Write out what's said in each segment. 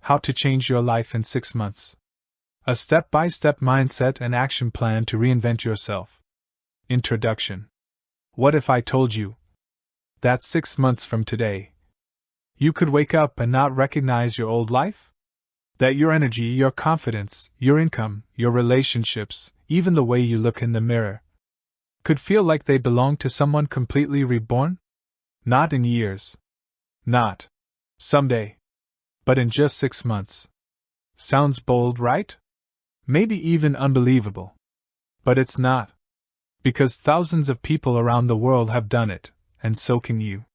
How to Change Your Life in 6 Months. A step-by-step mindset and action plan to reinvent yourself. Introduction. What if I told you that 6 months from today, you could wake up and not recognize your old life? That your energy, your confidence, your income, your relationships, even the way you look in the mirror, could feel like they belong to someone completely reborn? Not in years. Not someday. But in just 6 months. Sounds bold, right? Maybe even unbelievable. But it's not. Because thousands of people around the world have done it, and so can you.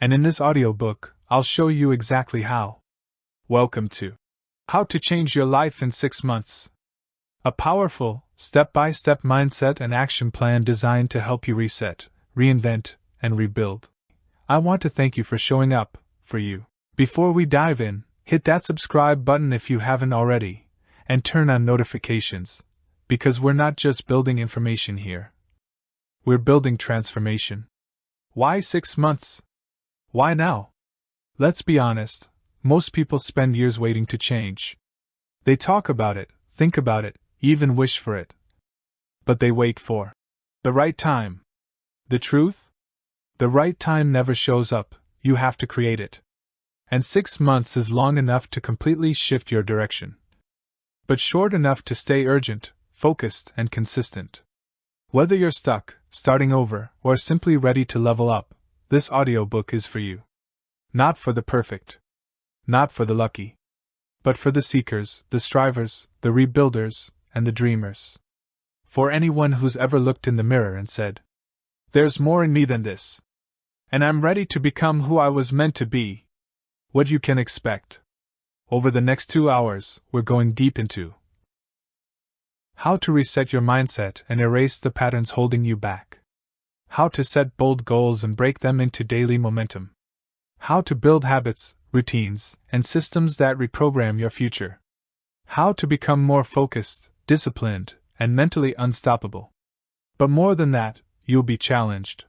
And in this audiobook, I'll show you exactly how. Welcome to How to Change Your Life in 6 Months. A powerful, step-by-step mindset and action plan designed to help you reset, reinvent, and rebuild. I want to thank you for showing up, for you. Before we dive in, hit that subscribe button if you haven't already, and turn on notifications, because we're not just building information here. We're building transformation. Why 6 months? Why now? Let's be honest, most people spend years waiting to change. They talk about it, think about it, even wish for it. But they wait for the right time. The truth? The right time never shows up, you have to create it. And 6 months is long enough to completely shift your direction. But short enough to stay urgent, focused, and consistent. Whether you're stuck, starting over, or simply ready to level up, this audiobook is for you. Not for the perfect. Not for the lucky. But for the seekers, the strivers, the rebuilders, and the dreamers. For anyone who's ever looked in the mirror and said, "There's more in me than this. And I'm ready to become who I was meant to be." What you can expect. Over the next 2 hours, we're going deep into how to reset your mindset and erase the patterns holding you back. How to set bold goals and break them into daily momentum. How to build habits, routines, and systems that reprogram your future. How to become more focused, disciplined, and mentally unstoppable. But more than that, you'll be challenged.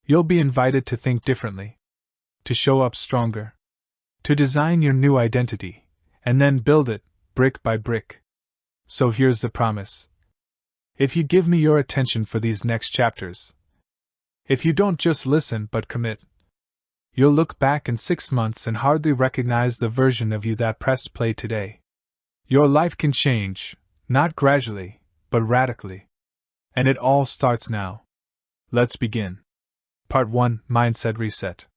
You'll be invited to think differently. To show up stronger. To design your new identity, and then build it, brick by brick. So here's the promise. If you give me your attention for these next chapters, if you don't just listen but commit, you'll look back in 6 months and hardly recognize the version of you that pressed play today. Your life can change, not gradually, but radically. And it all starts now. Let's begin. Part 1, Mindset Reset.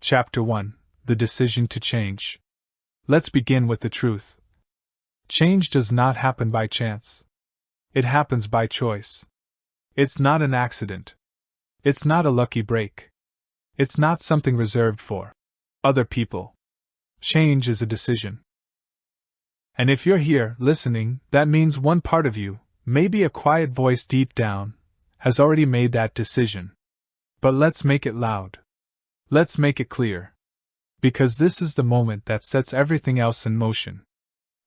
Chapter 1. The decision to change. Let's begin with the truth. Change does not happen by chance. It happens by choice. It's not an accident. It's not a lucky break. It's not something reserved for other people. Change is a decision. And if you're here, listening, that means one part of you, maybe a quiet voice deep down, has already made that decision. But let's make it loud. Let's make it clear. Because this is the moment that sets everything else in motion.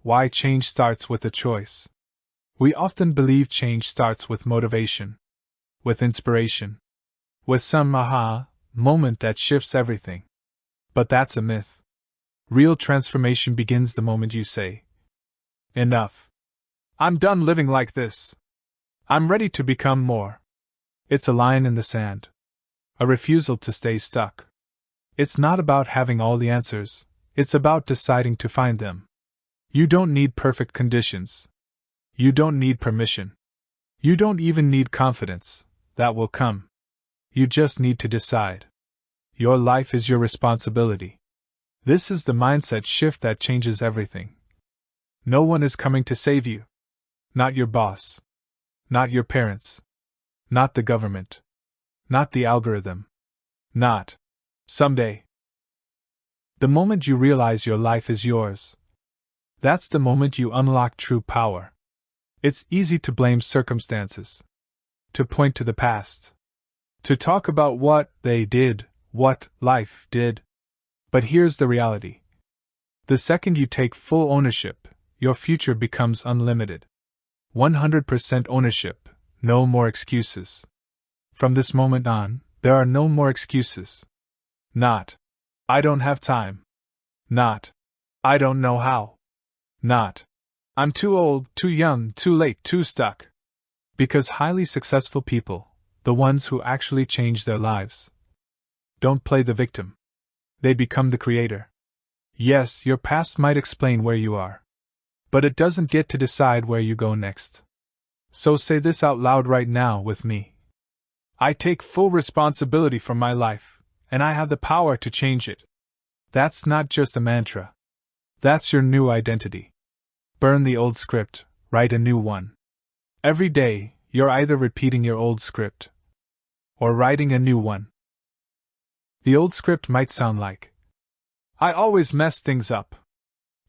Why change starts with a choice. We often believe change starts with motivation, with inspiration, with some aha moment that shifts everything. But that's a myth. Real transformation begins the moment you say, "Enough. I'm done living like this. I'm ready to become more." It's a line in the sand. A refusal to stay stuck. It's not about having all the answers, it's about deciding to find them. You don't need perfect conditions. You don't need permission. You don't even need confidence, that will come. You just need to decide. Your life is your responsibility. This is the mindset shift that changes everything. No one is coming to save you. Not your boss. Not your parents. Not the government. Not the algorithm. Not someday. The moment you realize your life is yours, that's the moment you unlock true power. It's easy to blame circumstances, to point to the past, to talk about what they did, what life did. But here's the reality. The second you take full ownership, your future becomes unlimited. 100% ownership, no more excuses. From this moment on, there are no more excuses. Not, "I don't have time." Not, I don't know how. Not. I'm too old, too young, too late, too stuck. Because highly successful people, the ones who actually change their lives, don't play the victim. They become the creator. Yes, your past might explain where you are, but it doesn't get to decide where you go next. So say this out loud right now with me. I take full responsibility for my life, and I have the power to change it. That's not just a mantra. That's your new identity. Burn the old script, write a new one. Every day, you're either repeating your old script or writing a new one. The old script might sound like, I always mess things up.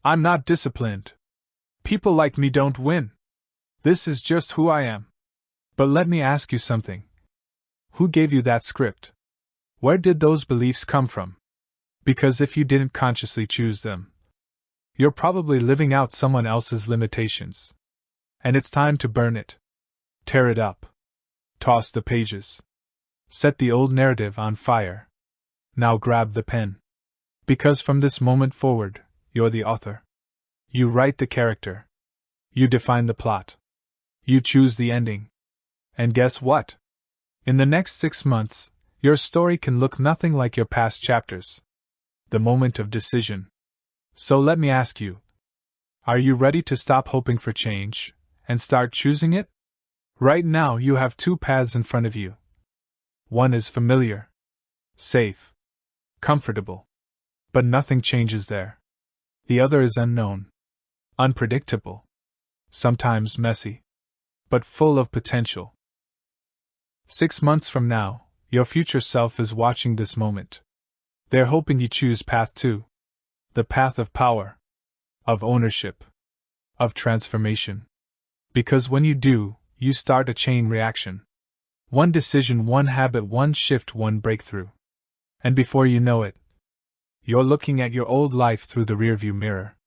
I'm not disciplined. People like me don't win. This is just who I am. But let me ask you something. Who gave you that script? Where did those beliefs come from? Because if you didn't consciously choose them, you're probably living out someone else's limitations. And it's time to burn it. Tear it up. Toss the pages. Set the old narrative on fire. Now grab the pen. Because from this moment forward, you're the author. You write the character. You define the plot. You choose the ending. And guess what? In the next 6 months, your story can look nothing like your past chapters. The moment of decision. So let me ask you, are you ready to stop hoping for change and start choosing it? Right now you have 2 paths in front of you. One is familiar, safe, comfortable, but nothing changes there. The other is unknown, unpredictable, sometimes messy, but full of potential. 6 months from now, your future self is watching this moment. They're hoping you choose path 2. The path of power, of ownership, of transformation. Because when you do, you start a chain reaction. One decision, one habit, one shift, one breakthrough. And before you know it, you're looking at your old life through the rearview mirror.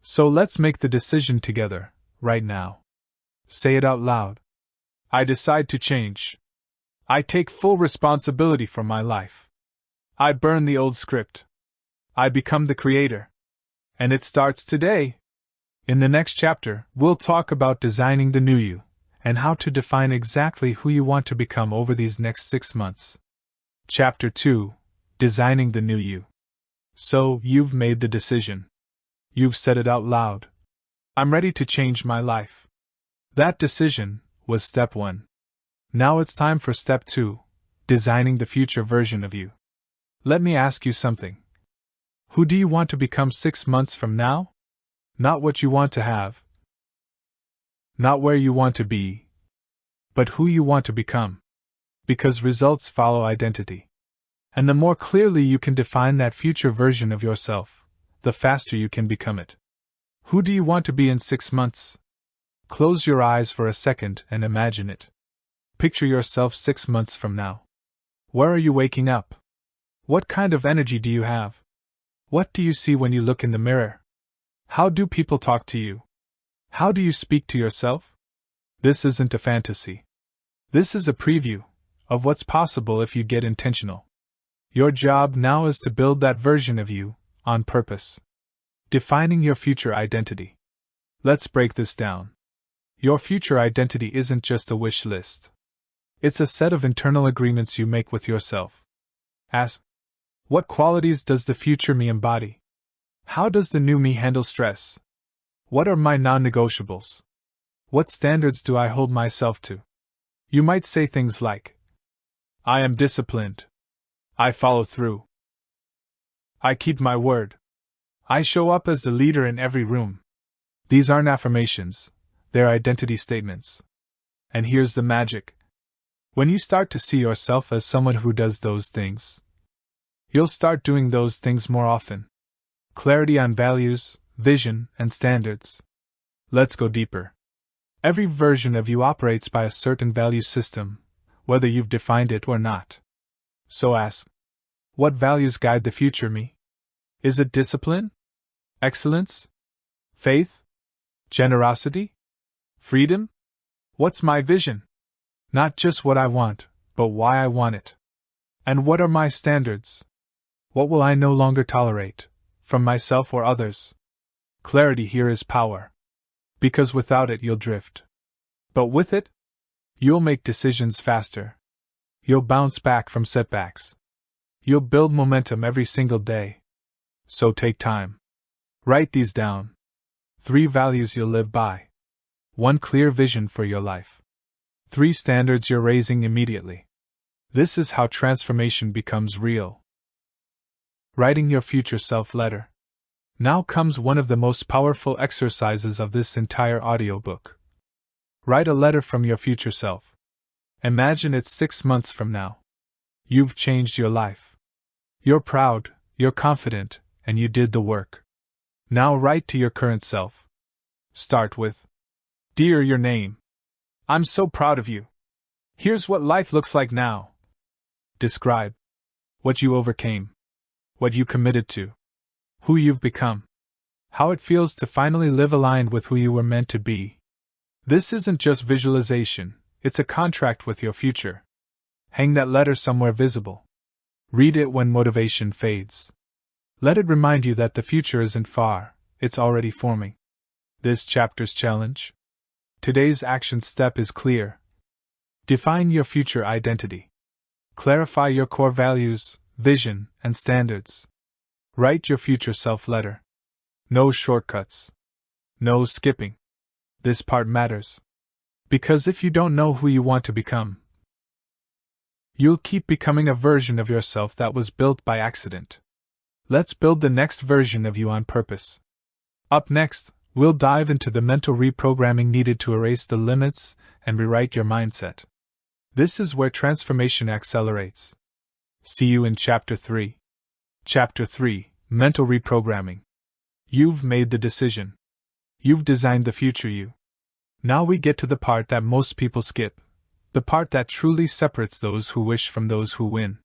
So let's make the decision together, right now. Say it out loud. I decide to change. I take full responsibility for my life. I burn the old script. I become the creator. And it starts today. In the next chapter, we'll talk about designing the new you, and how to define exactly who you want to become over these next 6 months. Chapter 2, Designing the New You. So, you've made the decision. You've said it out loud. I'm ready to change my life. That decision was step 1. Now it's time for step 2, designing the future version of you. Let me ask you something. Who do you want to become 6 months from now? Not what you want to have. Not where you want to be. But who you want to become. Because results follow identity. And the more clearly you can define that future version of yourself, the faster you can become it. Who do you want to be in 6 months? Close your eyes for a second and imagine it. Picture yourself 6 months from now. Where are you waking up? What kind of energy do you have? What do you see when you look in the mirror? How do people talk to you? How do you speak to yourself? This isn't a fantasy. This is a preview of what's possible if you get intentional. Your job now is to build that version of you, on purpose. Defining your future identity. Let's break this down. Your future identity isn't just a wish list. It's a set of internal agreements you make with yourself. Ask, what qualities does the future me embody? How does the new me handle stress? What are my non-negotiables? What standards do I hold myself to? You might say things like, I am disciplined. I follow through. I keep my word. I show up as the leader in every room. These aren't affirmations, they're identity statements. And here's the magic. When you start to see yourself as someone who does those things, you'll start doing those things more often. Clarity on values, vision, and standards. Let's go deeper. Every version of you operates by a certain value system, whether you've defined it or not. So ask, what values guide the future me? Is it discipline? Excellence? Faith? Generosity? Freedom? What's my vision? Not just what I want, but why I want it. And what are my standards? What will I no longer tolerate, from myself or others? Clarity here is power. Because without it you'll drift. But with it, you'll make decisions faster. You'll bounce back from setbacks. You'll build momentum every single day. So take time. Write these down. 3 values you'll live by. 1 clear vision for your life. 3 standards you're raising immediately. This is how transformation becomes real. Writing your future self letter. Now comes one of the most powerful exercises of this entire audiobook. Write a letter from your future self. Imagine it's 6 months from now. You've changed your life. You're proud, you're confident, and you did the work. Now write to your current self. Start with, "Dear your name. I'm so proud of you. Here's what life looks like now." Describe what you overcame, what you committed to, who you've become, how it feels to finally live aligned with who you were meant to be. This isn't just visualization, it's a contract with your future. Hang that letter somewhere visible. Read it when motivation fades. Let it remind you that the future isn't far, it's already forming. This chapter's challenge? Today's action step is clear. Define your future identity. Clarify your core values, vision, and standards. Write your future self letter. No shortcuts. No skipping. This part matters. Because if you don't know who you want to become, you'll keep becoming a version of yourself that was built by accident. Let's build the next version of you on purpose. Up next, we'll dive into the mental reprogramming needed to erase the limits and rewrite your mindset. This is where transformation accelerates. See you in Chapter 3. Chapter 3, Mental Reprogramming. You've made the decision. You've designed the future you. Now we get to the part that most people skip, the part that truly separates those who wish from those who win.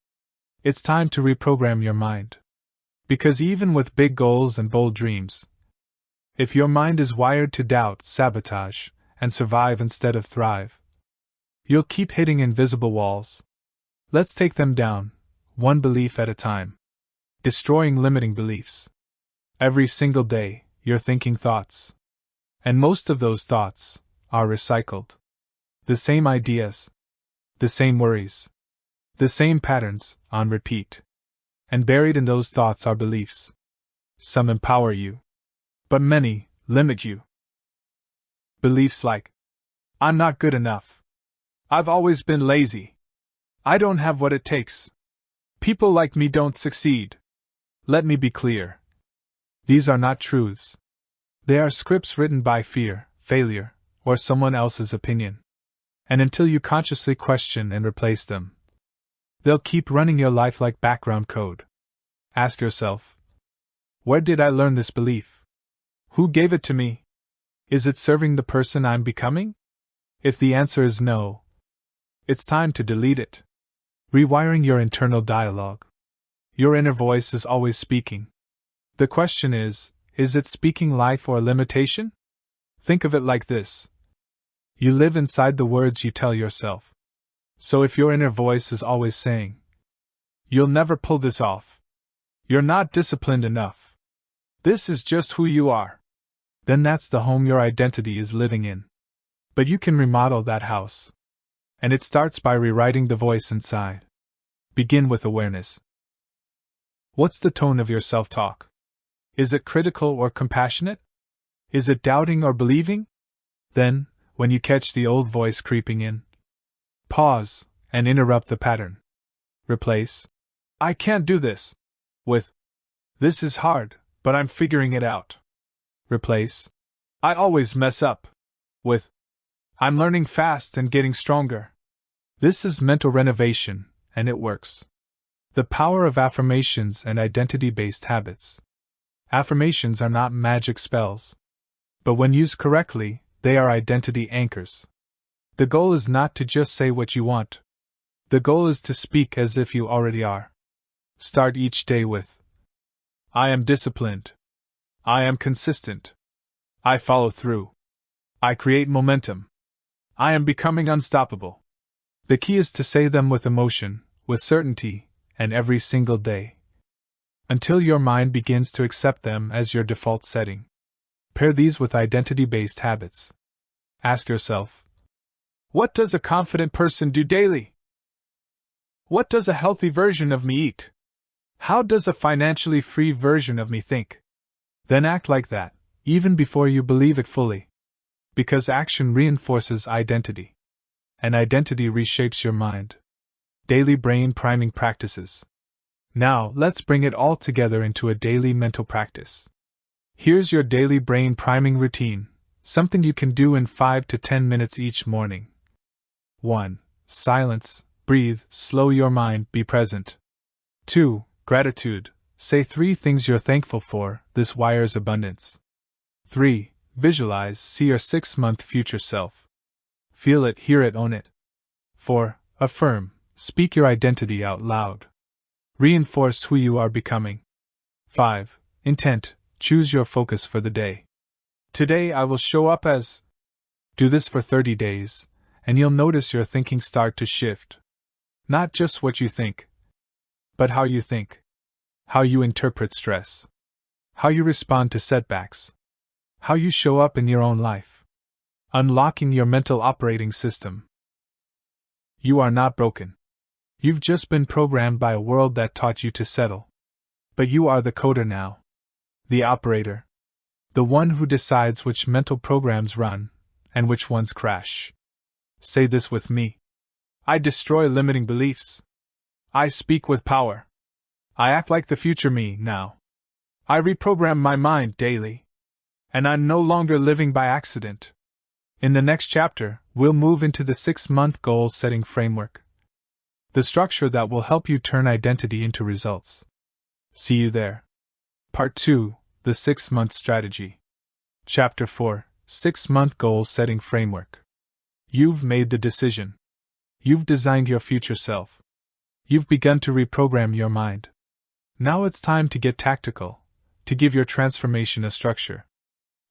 It's time to reprogram your mind. Because even with big goals and bold dreams, if your mind is wired to doubt, sabotage, and survive instead of thrive, you'll keep hitting invisible walls. Let's take them down, one belief at a time. Destroying limiting beliefs. Every single day, you're thinking thoughts. And most of those thoughts are recycled. The same ideas, the same worries, the same patterns on repeat. And buried in those thoughts are beliefs. Some empower you, but many limit you. Beliefs like, "I'm not good enough. I've always been lazy. I don't have what it takes. People like me don't succeed." Let me be clear. These are not truths. They are scripts written by fear, failure, or someone else's opinion. And until you consciously question and replace them, they'll keep running your life like background code. Ask yourself, where did I learn this belief? Who gave it to me? Is it serving the person I'm becoming? If the answer is no, it's time to delete it. Rewiring your internal dialogue. Your inner voice is always speaking. The question is it speaking life or limitation? Think of it like this. You live inside the words you tell yourself. So if your inner voice is always saying, "You'll never pull this off. You're not disciplined enough. This is just who you are," then that's the home your identity is living in. But you can remodel that house. And it starts by rewriting the voice inside. Begin with awareness. What's the tone of your self-talk? Is it critical or compassionate? Is it doubting or believing? Then, when you catch the old voice creeping in, pause and interrupt the pattern. Replace, "I can't do this," with, "This is hard, but I'm figuring it out." Replace, "I always mess up," with, "I'm learning fast and getting stronger." This is mental renovation, and it works. The power of affirmations and identity-based habits. Affirmations are not magic spells. But when used correctly, they are identity anchors. The goal is not to just say what you want. The goal is to speak as if you already are. Start each day with, "I am disciplined. I am consistent. I follow through. I create momentum. I am becoming unstoppable." The key is to say them with emotion, with certainty, and every single day. Until your mind begins to accept them as your default setting. Pair these with identity-based habits. Ask yourself, what does a confident person do daily? What does a healthy version of me eat? How does a financially free version of me think? Then act like that, even before you believe it fully. Because action reinforces identity. And identity reshapes your mind. Daily brain priming practices. Now, let's bring it all together into a daily mental practice. Here's your daily brain priming routine, something you can do in 5 to 10 minutes each morning. 1. Silence, breathe, slow your mind, be present. 2. Gratitude. Say 3 things you're thankful for, this wires abundance. 3. Visualize, see your 6-month future self. Feel it, hear it, own it. 4. Affirm, speak your identity out loud. Reinforce who you are becoming. 5. Intent, choose your focus for the day. Today I will show up as. Do this for 30 days, and you'll notice your thinking start to shift. Not just what you think, but how you think. How you interpret stress. How you respond to setbacks. How you show up in your own life. Unlocking your mental operating system. You are not broken. You've just been programmed by a world that taught you to settle. But you are the coder now. The operator. The one who decides which mental programs run, and which ones crash. Say this with me. I destroy limiting beliefs. I speak with power. I act like the future me now. I reprogram my mind daily. And I'm no longer living by accident. In the next chapter, we'll move into the 6-month goal setting framework. The structure that will help you turn identity into results. See you there. Part 2, the 6-month strategy. Chapter 4, 6-month goal setting framework. You've made the decision. You've designed your future self. You've begun to reprogram your mind. Now it's time to get tactical, to give your transformation a structure.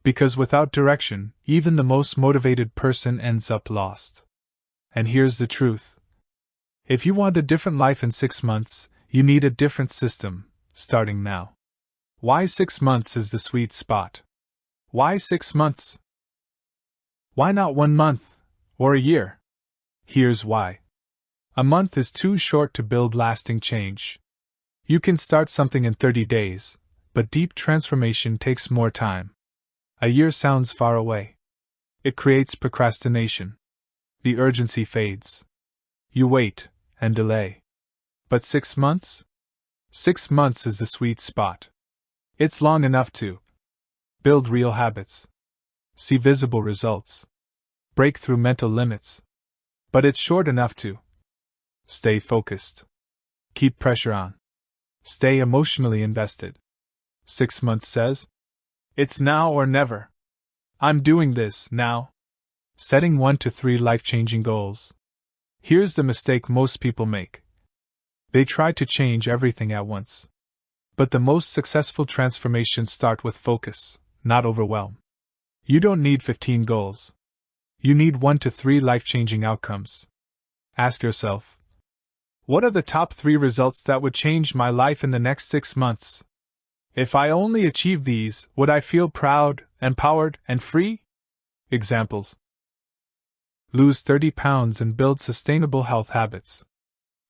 Because without direction, even the most motivated person ends up lost. And here's the truth. If you want a different life in 6 months, you need a different system, starting now. Why 6 months is the sweet spot? Why 6 months? Why not 1 month, or a year? Here's why. A month is too short to build lasting change. You can start something in 30 days, but deep transformation takes more time. A year sounds far away. It creates procrastination. The urgency fades. You wait and delay. But 6 months? 6 months is the sweet spot. It's long enough to build real habits, see visible results, break through mental limits. But it's short enough to stay focused, keep pressure on, stay emotionally invested. 6 months says, it's now or never. I'm doing this now. Setting 1 to 3 life-changing goals. Here's the mistake most people make. They try to change everything at once. But the most successful transformations start with focus, not overwhelm. You don't need 15 goals. You need 1 to 3 life-changing outcomes. Ask yourself, what are the top 3 results that would change my life in the next 6 months? If I only achieve these, would I feel proud, empowered, and free? Examples. Lose 30 pounds and build sustainable health habits.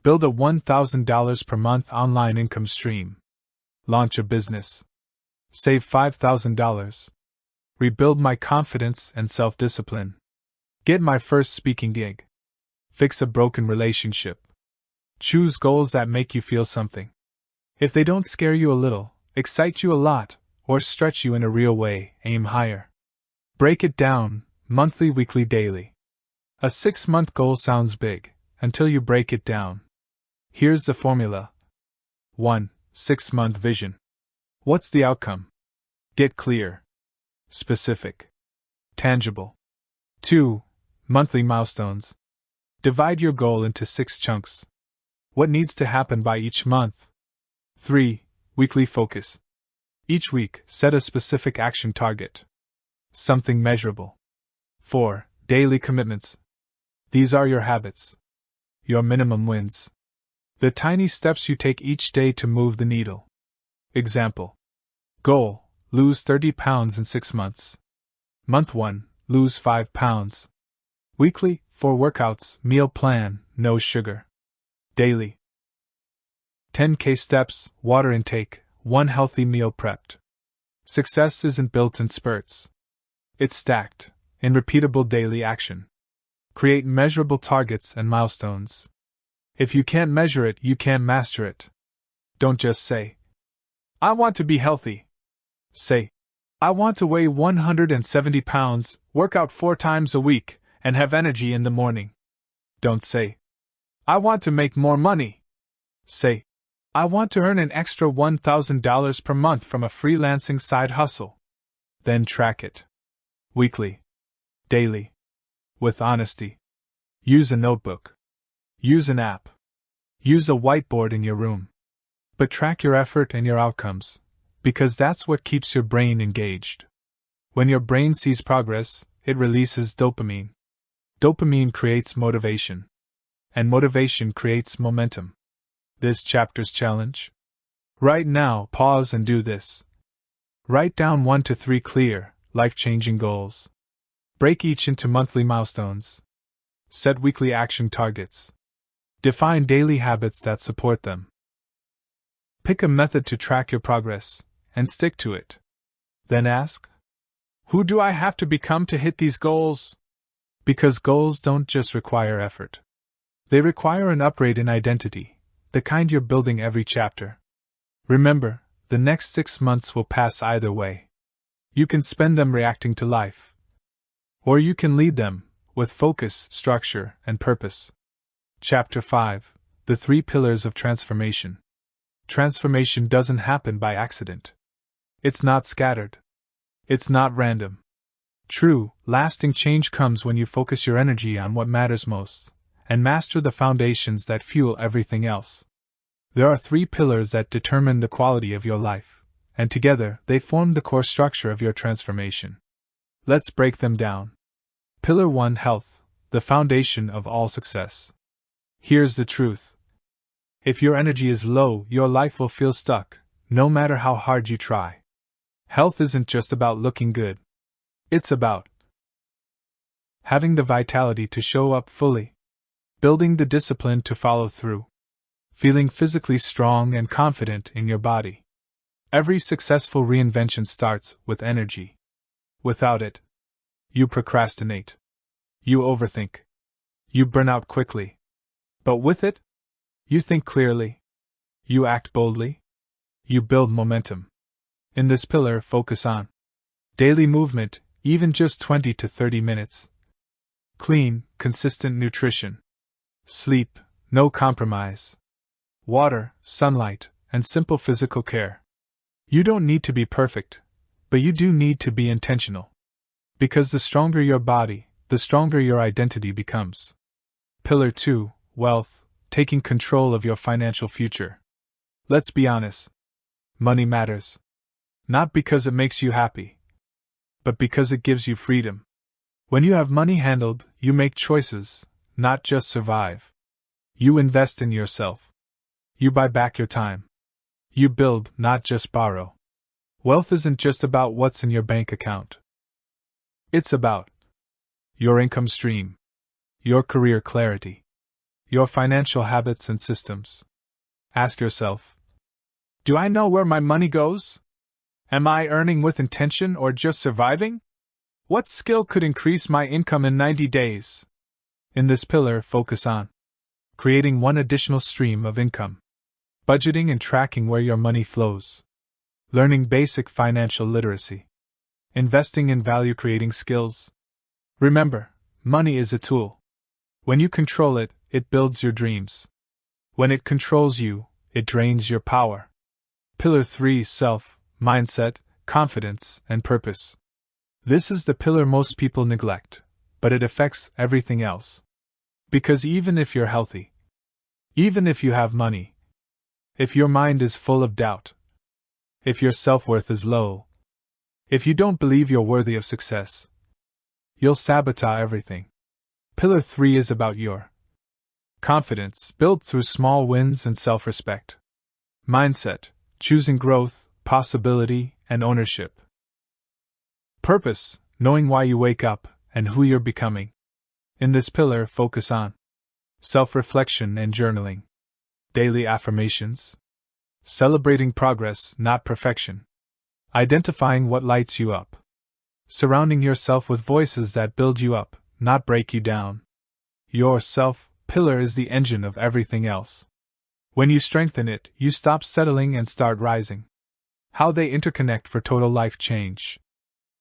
Build a $1,000 per month online income stream. Launch a business. Save $5,000. Rebuild my confidence and self-discipline. Get my first speaking gig. Fix a broken relationship. Choose goals that make you feel something. If they don't scare you a little, excite you a lot, or stretch you in a real way, aim higher. Break it down, monthly, weekly, daily. A 6-month goal sounds big, until you break it down. Here's the formula. 1. 6-month vision. What's the outcome? Get clear. Specific. Tangible. 2. Monthly milestones. Divide your goal into 6 chunks. What needs to happen by each month? 3. Weekly focus. Each week, set a specific action target. Something measurable. 4. Daily commitments. These are your habits. Your minimum wins. The tiny steps you take each day to move the needle. Example. Goal: lose 30 pounds in 6 months. Month 1, lose 5 pounds. Weekly, 4 workouts, meal plan, no sugar. Daily. 10K steps, water intake, 1 healthy meal prepped. Success isn't built in spurts. It's stacked, in repeatable daily action. Create measurable targets and milestones. If you can't measure it, you can't master it. Don't just say, I want to be healthy. Say, I want to weigh 170 pounds, work out 4 times a week, and have energy in the morning. Don't say, I want to make more money. Say, I want to earn an extra $1,000 per month from a freelancing side hustle. Then track it. Weekly. Daily. With honesty. Use a notebook. Use an app. Use a whiteboard in your room. But track your effort and your outcomes, because that's what keeps your brain engaged. When your brain sees progress, it releases dopamine. Dopamine creates motivation. And motivation creates momentum. This chapter's challenge? Right now, pause and do this. Write down 1 to 3 clear, life-changing goals. Break each into monthly milestones. Set weekly action targets. Define daily habits that support them. Pick a method to track your progress, and stick to it. Then ask, who do I have to become to hit these goals? Because goals don't just require effort. They require an upgrade in identity, the kind you're building every chapter. Remember, the next 6 months will pass either way. You can spend them reacting to life. Or you can lead them, with focus, structure, and purpose. Chapter 5, The 3 Pillars of Transformation. Transformation doesn't happen by accident. It's not scattered. It's not random. True, lasting change comes when you focus your energy on what matters most, and master the foundations that fuel everything else. There are 3 pillars that determine the quality of your life, and together they form the core structure of your transformation. Let's break them down. Pillar 1: Health, the foundation of all success. Here's the truth. If your energy is low, your life will feel stuck, no matter how hard you try. Health isn't just about looking good. It's about having the vitality to show up fully, building the discipline to follow through, feeling physically strong and confident in your body. Every successful reinvention starts with energy. Without it, you procrastinate. You overthink. You burn out quickly. But with it, you think clearly. You act boldly. You build momentum. In this pillar, focus on daily movement, even just 20 to 30 minutes. Clean, consistent nutrition. Sleep, no compromise. Water, sunlight, and simple physical care. You don't need to be perfect, but you do need to be intentional. Because the stronger your body, the stronger your identity becomes. Pillar 2, Wealth, taking control of your financial future. Let's be honest. Money matters. Not because it makes you happy, but because it gives you freedom. When you have money handled, you make choices, not just survive. You invest in yourself. You buy back your time. You build, not just borrow. Wealth isn't just about what's in your bank account. It's about your income stream, your career clarity, your financial habits and systems. Ask yourself, do I know where my money goes? Am I earning with intention or just surviving? What skill could increase my income in 90 days? In this pillar, focus on creating one additional stream of income, budgeting and tracking where your money flows, learning basic financial literacy, investing in value-creating skills. Remember, money is a tool. When you control it, it builds your dreams. When it controls you, it drains your power. Pillar 3: Self, mindset, confidence, and purpose. This is the pillar most people neglect, but it affects everything else. Because even if you're healthy, even if you have money, if your mind is full of doubt, if your self-worth is low, if you don't believe you're worthy of success, you'll sabotage everything. Pillar 3 is about your confidence, built through small wins and self-respect. Mindset, choosing growth, possibility, and ownership. Purpose, knowing why you wake up and who you're becoming. In this pillar, focus on self-reflection and journaling, daily affirmations, celebrating progress, not perfection, identifying what lights you up, surrounding yourself with voices that build you up, not break you down. Your self pillar is the engine of everything else. When you strengthen it, you stop settling and start rising. How they interconnect for total life change.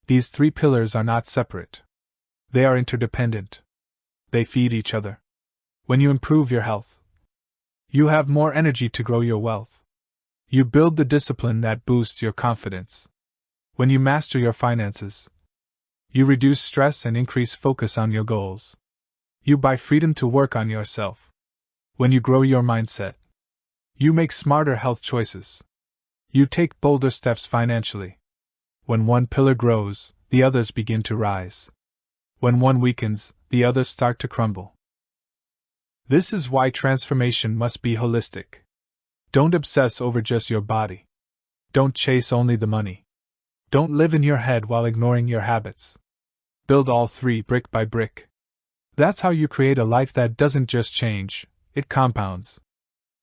These three pillars are not separate. They are interdependent. They feed each other. When you improve your health, you have more energy to grow your wealth. You build the discipline that boosts your confidence. When you master your finances, you reduce stress and increase focus on your goals. You buy freedom to work on yourself. When you grow your mindset, you make smarter health choices. You take bolder steps financially. When one pillar grows, the others begin to rise. When one weakens, the others start to crumble. This is why transformation must be holistic. Don't obsess over just your body. Don't chase only the money. Don't live in your head while ignoring your habits. Build all three brick by brick. That's how you create a life that doesn't just change, it compounds.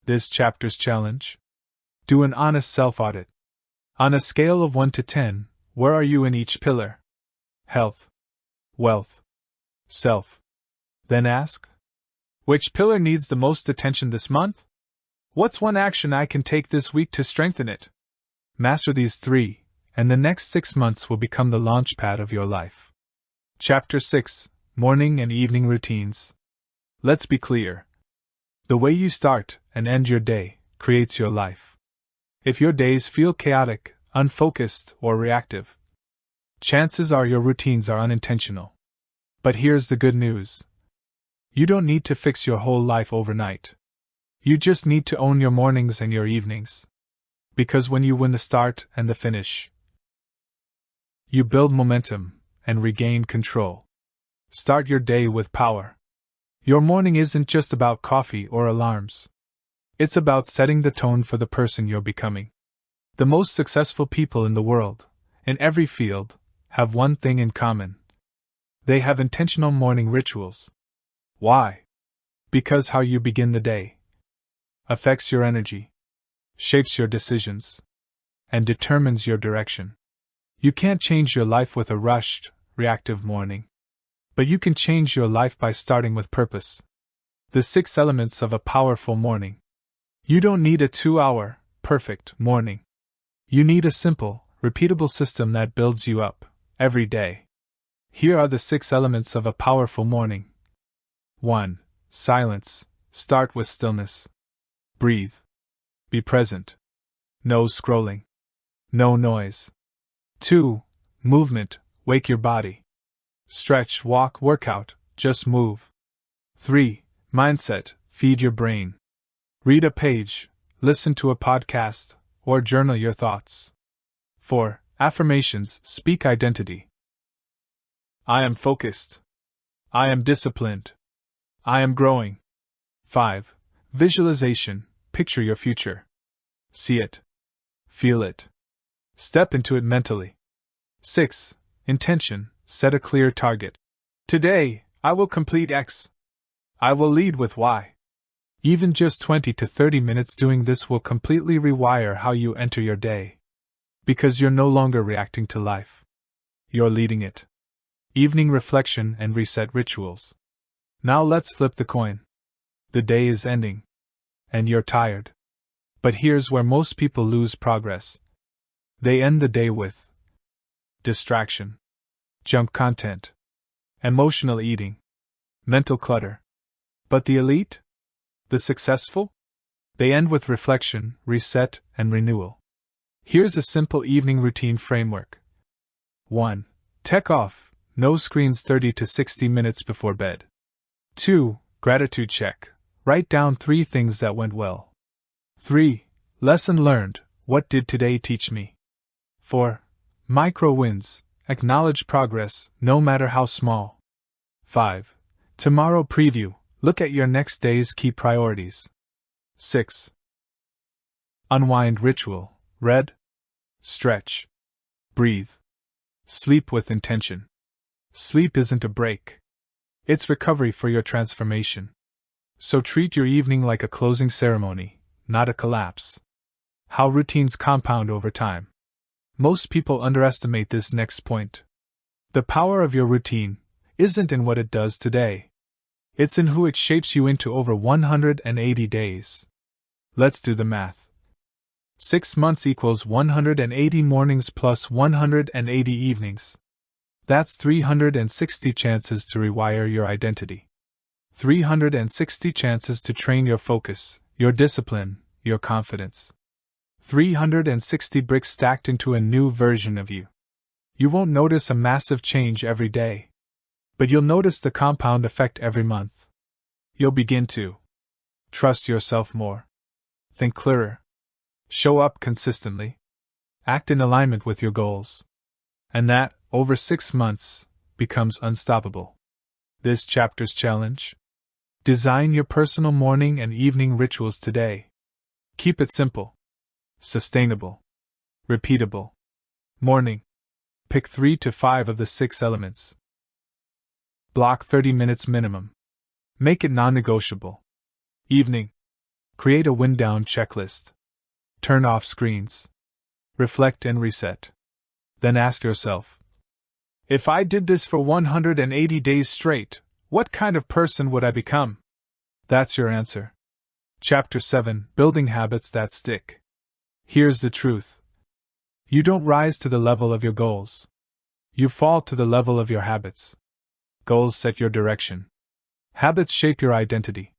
This chapter's challenge? Do an honest self-audit. On a scale of 1 to 10, where are you in each pillar? Health, wealth, self. Then ask, which pillar needs the most attention this month? What's one action I can take this week to strengthen it? Master these three, and the next 6 months will become the launchpad of your life. Chapter 6: Morning and Evening Routines. Let's be clear. The way you start and end your day creates your life. If your days feel chaotic, unfocused, or reactive, chances are your routines are unintentional. But here's the good news. You don't need to fix your whole life overnight. You just need to own your mornings and your evenings. Because when you win the start and the finish, you build momentum and regain control. Start your day with power. Your morning isn't just about coffee or alarms. It's about setting the tone for the person you're becoming. The most successful people in the world, in every field, have one thing in common. They have intentional morning rituals. Why? Because how you begin the day affects your energy, shapes your decisions, and determines your direction. You can't change your life with a rushed, reactive morning. But you can change your life by starting with purpose. The 6 elements of a powerful morning. You don't need a 2-hour, perfect morning. You need a simple, repeatable system that builds you up, every day. Here are the 6 elements of a powerful morning. 1. Silence. Start with stillness. Breathe. Be present. No scrolling. No noise. 2. Movement. Wake your body. Stretch, walk, workout, just move. 3. Mindset. Feed your brain. Read a page, listen to a podcast, or journal your thoughts. 4. Affirmations. Speak identity. I am focused. I am disciplined. I am growing. 5. Visualization. Picture your future. See it. Feel it. Step into it mentally. 6. Intention. Set a clear target. Today, I will complete X. I will lead with Y. Even just 20 to 30 minutes doing this will completely rewire how you enter your day. Because you're no longer reacting to life. You're leading it. Evening reflection and reset rituals. Now let's flip the coin. The day is ending. And you're tired. But here's where most people lose progress. They end the day with distraction, junk content, emotional eating, mental clutter. But the elite? The successful? They end with reflection, reset, and renewal. Here's a simple evening routine framework. 1. Tech off, no screens 30 to 60 minutes before bed. 2. Gratitude check. Write down 3 things that went well. 3. Lesson learned. What did today teach me? 4. Micro wins. Acknowledge progress, no matter how small. 5. Tomorrow preview. Look at your next day's key priorities. 6. Unwind ritual. Read. Stretch. Breathe. Sleep with intention. Sleep isn't a break. It's recovery for your transformation. So treat your evening like a closing ceremony, not a collapse. How routines compound over time. Most people underestimate this next point. The power of your routine isn't in what it does today. It's in who it shapes you into over 180 days. Let's do the math. 6 months equals 180 mornings plus 180 evenings. That's 360 chances to rewire your identity. 360 chances to train your focus, your discipline, your confidence. 360 bricks stacked into a new version of you. You won't notice a massive change every day, but you'll notice the compound effect every month. You'll begin to trust yourself more, think clearer, show up consistently, act in alignment with your goals. And that, over 6 months, becomes unstoppable. This chapter's challenge? Design your personal morning and evening rituals today. Keep it simple, sustainable, repeatable. Morning. Pick 3 to 5 of the 6 elements. Block 30 minutes minimum. Make it non-negotiable. Evening. Create a wind-down checklist. Turn off screens. Reflect and reset. Then ask yourself, if I did this for 180 days straight, what kind of person would I become? That's your answer. Chapter 7: Building Habits That Stick. Here's the truth. You don't rise to the level of your goals. You fall to the level of your habits. Goals set your direction. Habits shape your identity.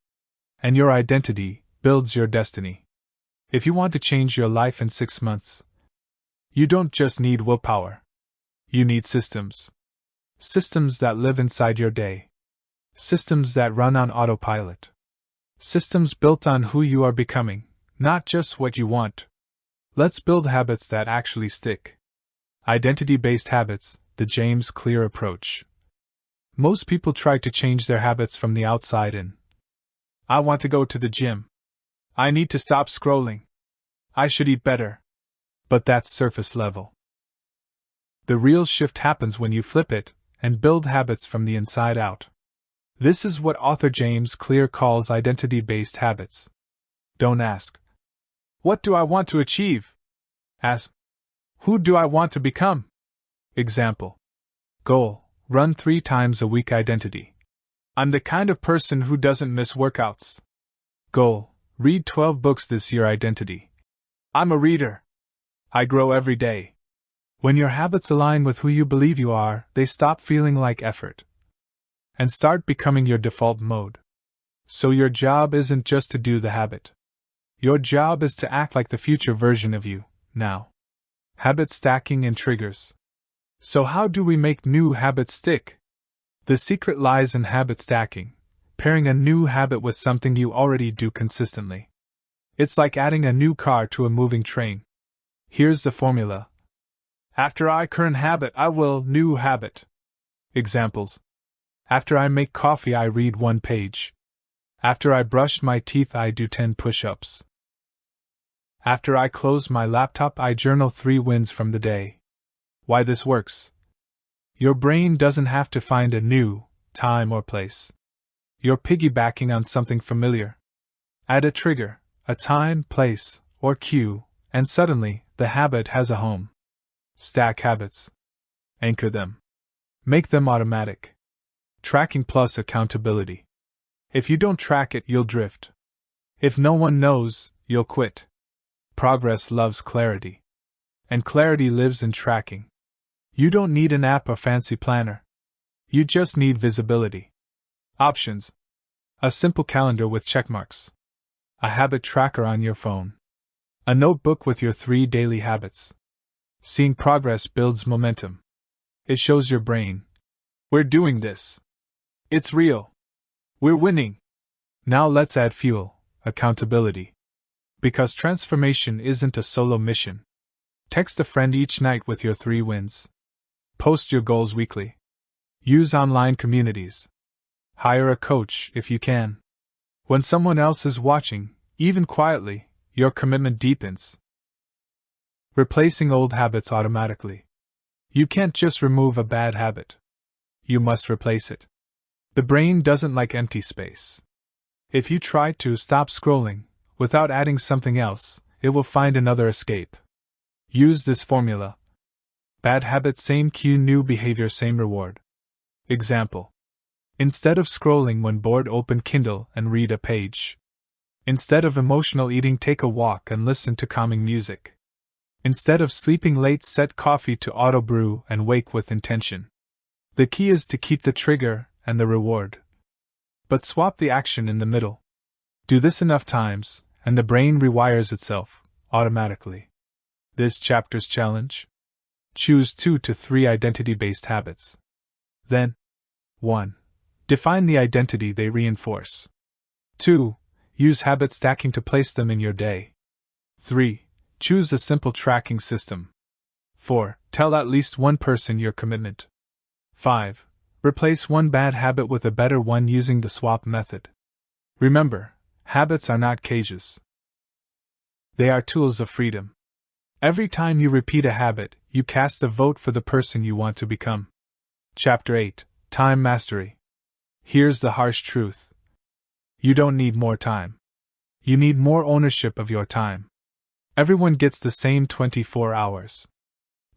And your identity builds your destiny. If you want to change your life in 6 months, you don't just need willpower. You need systems. Systems that live inside your day. Systems that run on autopilot. Systems built on who you are becoming, not just what you want. Let's build habits that actually stick. Identity-based habits, the James Clear approach. Most people try to change their habits from the outside in. I want to go to the gym. I need to stop scrolling. I should eat better. But that's surface level. The real shift happens when you flip it and build habits from the inside out. This is what author James Clear calls identity-based habits. Don't ask, what do I want to achieve? Ask, who do I want to become? Example. Goal: run 3 times a week. Identity: I'm the kind of person who doesn't miss workouts. Goal: read 12 books this year. Identity: I'm a reader. I grow every day. When your habits align with who you believe you are, they stop feeling like effort and start becoming your default mode. So your job isn't just to do the habit. Your job is to act like the future version of you, now. Habit stacking and triggers. So how do we make new habits stick? The secret lies in habit stacking, pairing a new habit with something you already do consistently. It's like adding a new car to a moving train. Here's the formula. After I current habit, I will new habit. Examples. After I make coffee, I read 1 page. After I brush my teeth, I do 10 push-ups. After I close my laptop, I journal 3 wins from the day. Why this works? Your brain doesn't have to find a new time or place. You're piggybacking on something familiar. Add a trigger, a time, place, or cue, and suddenly, the habit has a home. Stack habits. Anchor them. Make them automatic. Tracking plus accountability. If you don't track it, you'll drift. If no one knows, you'll quit. Progress loves clarity. And clarity lives in tracking. You don't need an app or fancy planner. You just need visibility. Options. A simple calendar with checkmarks. A habit tracker on your phone. A notebook with your 3 daily habits. Seeing progress builds momentum. It shows your brain, we're doing this. It's real. We're winning. Now let's add fuel, accountability. Because transformation isn't a solo mission. Text a friend each night with your 3 wins. Post your goals weekly. Use online communities. Hire a coach if you can. When someone else is watching, even quietly, your commitment deepens. Replacing old habits automatically. You can't just remove a bad habit. You must replace it. The brain doesn't like empty space. If you try to stop scrolling without adding something else, it will find another escape. Use this formula. Bad habit, same cue, new behavior, same reward. Example. Instead of scrolling when bored, open Kindle and read a page. Instead of emotional eating, take a walk and listen to calming music. Instead of sleeping late, set coffee to auto brew and wake with intention. The key is to keep the trigger and the reward, but swap the action in the middle. Do this enough times, and the brain rewires itself automatically. This chapter's challenge: choose 2 to 3 identity-based habits. Then, 1. Define the identity they reinforce. 2. Use habit stacking to place them in your day. 3. Choose a simple tracking system. 4. Tell at least one person your commitment. 5. Replace one bad habit with a better one using the swap method. Remember, habits are not cages. They are tools of freedom. Every time you repeat a habit, you cast a vote for the person you want to become. Chapter 8: Time Mastery. Here's the harsh truth. You don't need more time. You need more ownership of your time. Everyone gets the same 24 hours.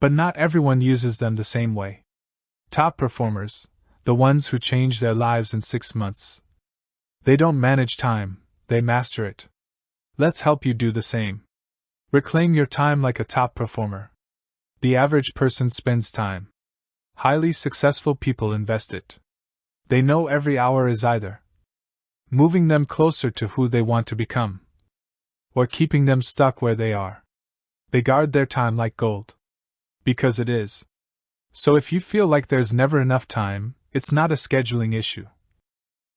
But not everyone uses them the same way. Top performers, the ones who change their lives in 6 months. They don't manage time, they master it. Let's help you do the same. Reclaim your time like a top performer. The average person spends time. Highly successful people invest it. They know every hour is either moving them closer to who they want to become, or keeping them stuck where they are. They guard their time like gold. Because it is. So if you feel like there's never enough time, it's not a scheduling issue.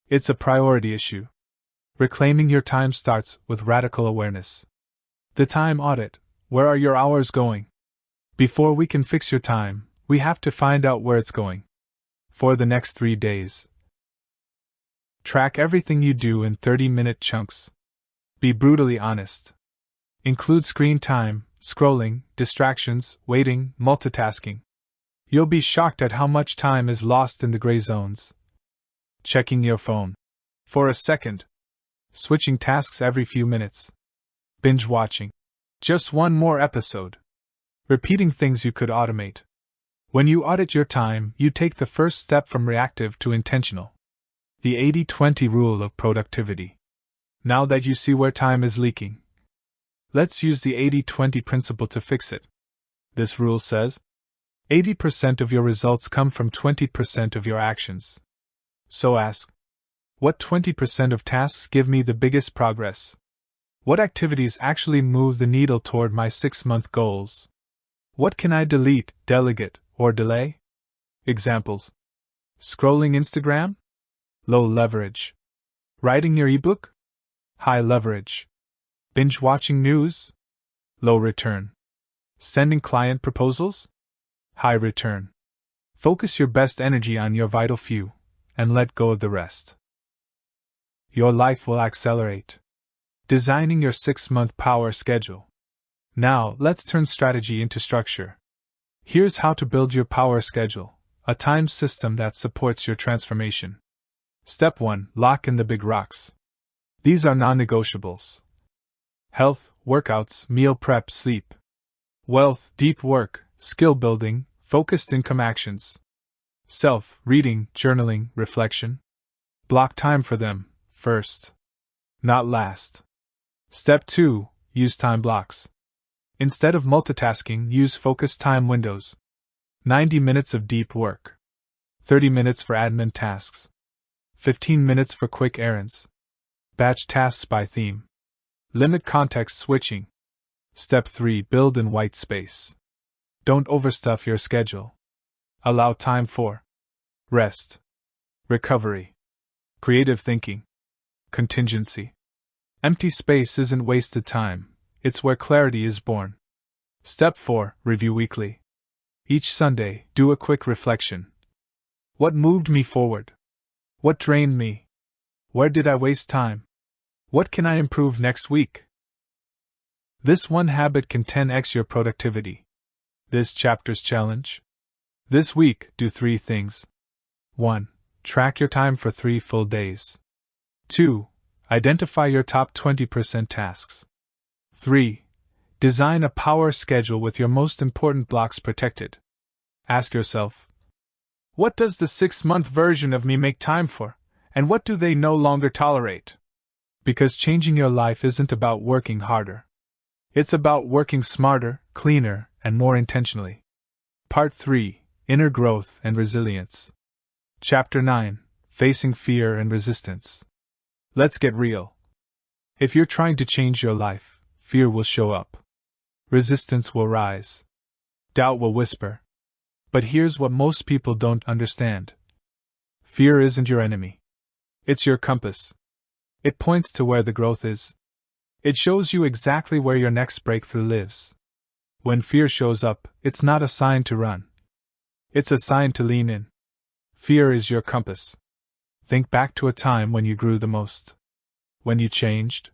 It's a priority issue. Reclaiming your time starts with radical awareness. The time audit: where are your hours going? Before we can fix your time, we have to find out where it's going. For the next 3 days, track everything you do in 30-minute chunks. Be brutally honest. Include screen time, scrolling, distractions, waiting, multitasking. You'll be shocked at how much time is lost in the gray zones. Checking your phone for a second. Switching tasks every few minutes. Binge watching just one more episode. Repeating things you could automate. When you audit your time, you take the first step from reactive to intentional. The 80-20 rule of productivity. Now that you see where time is leaking, let's use the 80-20 principle to fix it. This rule says 80% of your results come from 20% of your actions. So ask, what 20% of tasks give me the biggest progress? What activities actually move the needle toward my 6-month goals? What can I delete, delegate, or delay? Examples: scrolling Instagram? Low leverage. Writing your ebook? High leverage. Binge watching news? Low return. Sending client proposals? High return. Focus your best energy on your vital few, and let go of the rest. Your life will accelerate. Designing your 6-month power schedule. Now, let's turn strategy into structure. Here's how to build your power schedule, a time system that supports your transformation. Step 1. Lock in the big rocks. These are non-negotiables. Health, workouts, meal prep, sleep. Wealth, deep work, skill building, focused income actions. Self, reading, journaling, reflection. Block time for them, first, not last. Step 2. Use time blocks. Instead of multitasking, use focused time windows. 90 minutes of deep work. 30 minutes for admin tasks. 15 minutes for quick errands. Batch tasks by theme. Limit context switching. Step 3. Build in white space. Don't overstuff your schedule. Allow time for rest, recovery, creative thinking, contingency. Empty space isn't wasted time, it's where clarity is born. Step 4. Review weekly. Each Sunday, do a quick reflection. What moved me forward? What drained me? Where did I waste time? What can I improve next week? This one habit can 10x your productivity. This chapter's challenge: This week, do 3 things. 1. Track your time for 3 full days. 2. Identify your top 20% tasks. 3. Design a power schedule with your most important blocks protected. Ask yourself, what does the 6-month version of me make time for, and what do they no longer tolerate? Because changing your life isn't about working harder. It's about working smarter, cleaner, and more intentionally. Part 3. Inner Growth and Resilience. Chapter 9. Facing Fear and Resistance. Let's get real. If you're trying to change your life, fear will show up. Resistance will rise. Doubt will whisper. But here's what most people don't understand. Fear isn't your enemy. It's your compass. It points to where the growth is. It shows you exactly where your next breakthrough lives. When fear shows up, it's not a sign to run. It's a sign to lean in. Fear is your compass. Think back to a time when you grew the most. When you changed.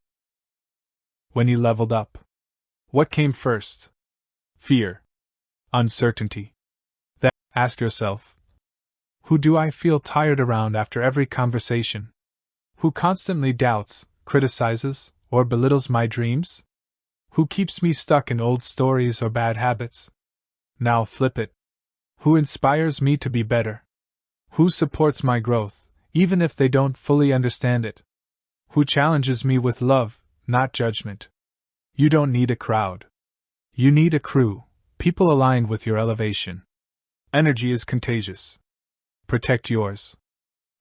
When you leveled up. What came first? Fear. Uncertainty. Then ask yourself, who do I feel tired around after every conversation? Who constantly doubts, criticizes, or belittles my dreams? Who keeps me stuck in old stories or bad habits? Now flip it. Who inspires me to be better? Who supports my growth, even if they don't fully understand it? Who challenges me with love, not judgment? You don't need a crowd. You need a crew, people aligned with your elevation. Energy is contagious. Protect yours.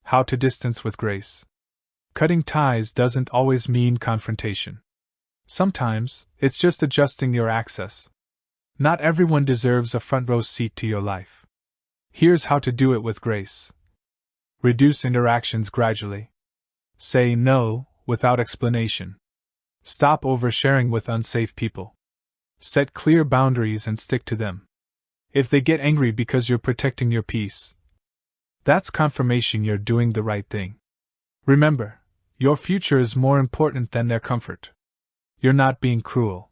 How to distance with grace. Cutting ties doesn't always mean confrontation. Sometimes, it's just adjusting your access. Not everyone deserves a front row seat to your life. Here's how to do it with grace. Reduce interactions gradually. Say no, without explanation. Stop oversharing with unsafe people. Set clear boundaries and stick to them. If they get angry because you're protecting your peace, that's confirmation you're doing the right thing. Remember, your future is more important than their comfort. You're not being cruel.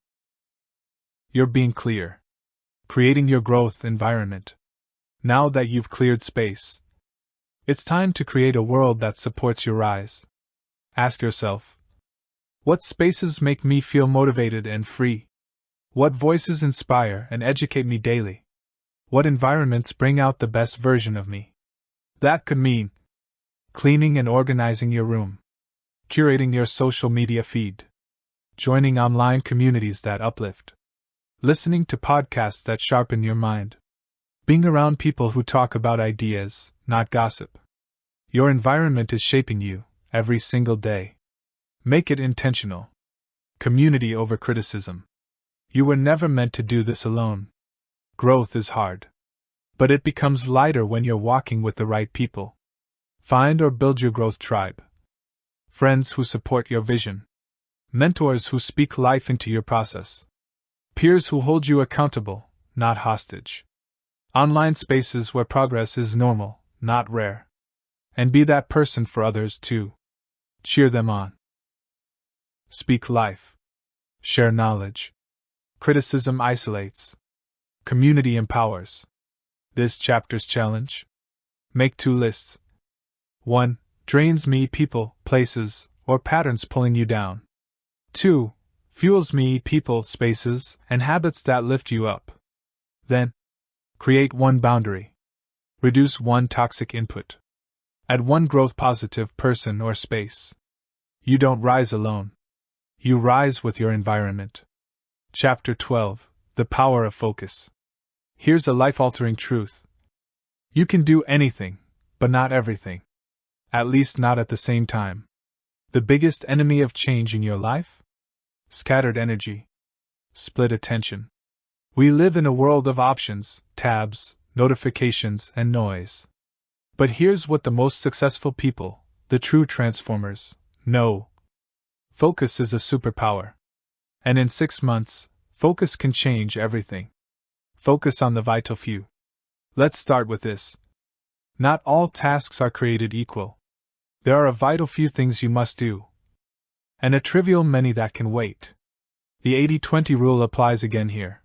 You're being clear. Creating your growth environment. Now that you've cleared space, it's time to create a world that supports your rise. Ask yourself, what spaces make me feel motivated and free? What voices inspire and educate me daily? What environments bring out the best version of me? That could mean cleaning and organizing your room, curating your social media feed, joining online communities that uplift, listening to podcasts that sharpen your mind, being around people who talk about ideas, not gossip. Your environment is shaping you every single day. Make it intentional. Community over criticism. You were never meant to do this alone. Growth is hard. But it becomes lighter when you're walking with the right people. Find or build your growth tribe. Friends who support your vision. Mentors who speak life into your process. Peers who hold you accountable, not hostage. Online spaces where progress is normal, not rare. And be that person for others too. Cheer them on. Speak life. Share knowledge. Criticism isolates. Community empowers. This chapter's challenge? Make 2 lists. 1. Drains me people, places, or patterns pulling you down. 2. Fuels me people, spaces, and habits that lift you up. Then, create 1 boundary. Reduce 1 toxic input. Add 1 growth positive person or space. You don't rise alone. You rise with your environment. Chapter 12. The Power of Focus. Here's a life-altering truth. You can do anything, but not everything. At least not at the same time. The biggest enemy of change in your life? Scattered energy. Split attention. We live in a world of options, tabs, notifications, and noise. But here's what the most successful people, the true transformers, know. Focus is a superpower. And in 6 months, focus can change everything. Focus on the vital few. Let's start with this. Not all tasks are created equal. There are a vital few things you must do. And a trivial many that can wait. The 80-20 rule applies again here.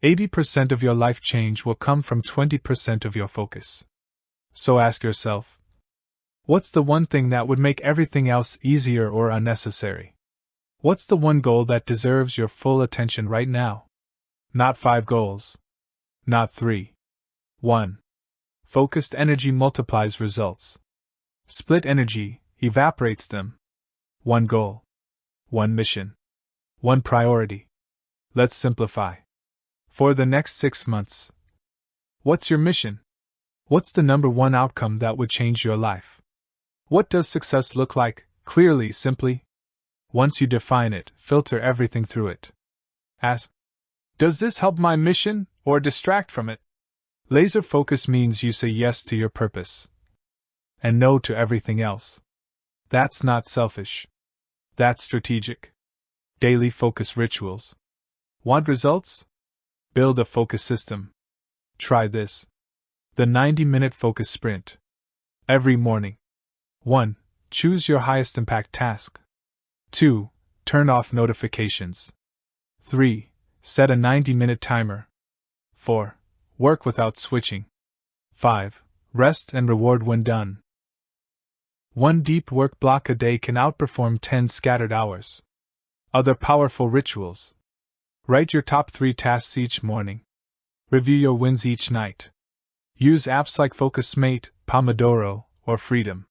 80% of your life change will come from 20% of your focus. So ask yourself, what's the one thing that would make everything else easier or unnecessary? What's the one goal that deserves your full attention right now? Not 5 goals. Not 3. 1. Focused energy multiplies results. Split energy evaporates them. One goal. One mission. One priority. Let's simplify. For the next 6 months, what's your mission? What's the number one outcome that would change your life? What does success look like, clearly, simply? Once you define it, filter everything through it. Ask, does this help my mission, or distract from it? Laser focus means you say yes to your purpose and no to everything else. That's not selfish. That's strategic. Daily focus rituals. Want results? Build a focus system. Try this. The 90-minute focus sprint. Every morning. 1. Choose your highest impact task. 2. Turn off notifications. 3. Set a 90-minute timer. 4. Work without switching. 5. Rest and reward when done. 1 deep work block a day can outperform 10 scattered hours. Other powerful rituals. Write your top 3 tasks each morning. Review your wins each night. Use apps like FocusMate, Pomodoro, or Freedom.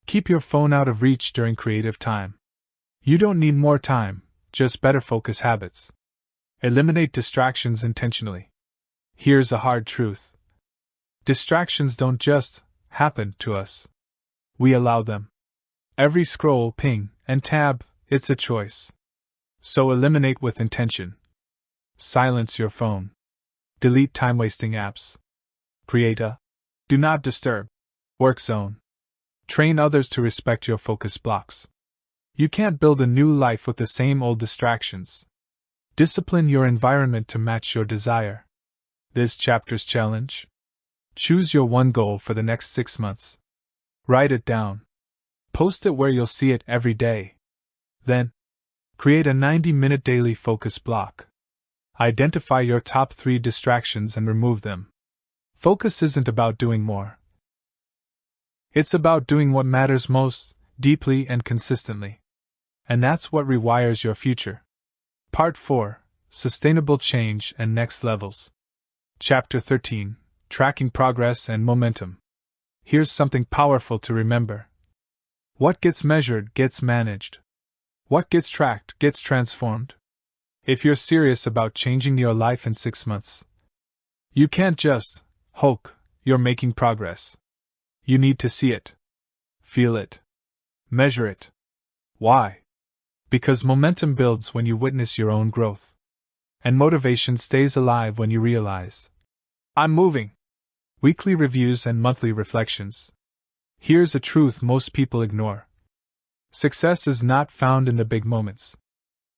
Keep your phone out of reach during creative time. You don't need more time, just better focus habits. Eliminate distractions intentionally. Here's a hard truth. Distractions don't just happen to us. We allow them. Every scroll, ping, and tab, it's a choice. So eliminate with intention. Silence your phone. Delete time-wasting apps. Create a do not disturb work zone. Train others to respect your focus blocks. You can't build a new life with the same old distractions. Discipline your environment to match your desire. This chapter's challenge? Choose your one goal for the next 6 months. Write it down. Post it where you'll see it every day. Then, create a 90-minute daily focus block. Identify your top 3 distractions and remove them. Focus isn't about doing more. It's about doing what matters most, deeply and consistently. And that's what rewires your future. Part 4. Sustainable Change and Next Levels. Chapter 13. Tracking Progress and Momentum. Here's something powerful to remember. What gets measured gets managed. What gets tracked gets transformed. If you're serious about changing your life in 6 months, you can't just hope you're making progress. You need to see it, feel it, measure it. Why? Because momentum builds when you witness your own growth. And motivation stays alive when you realize, I'm moving. Weekly reviews and monthly reflections. Here's a truth most people ignore. Success is not found in the big moments.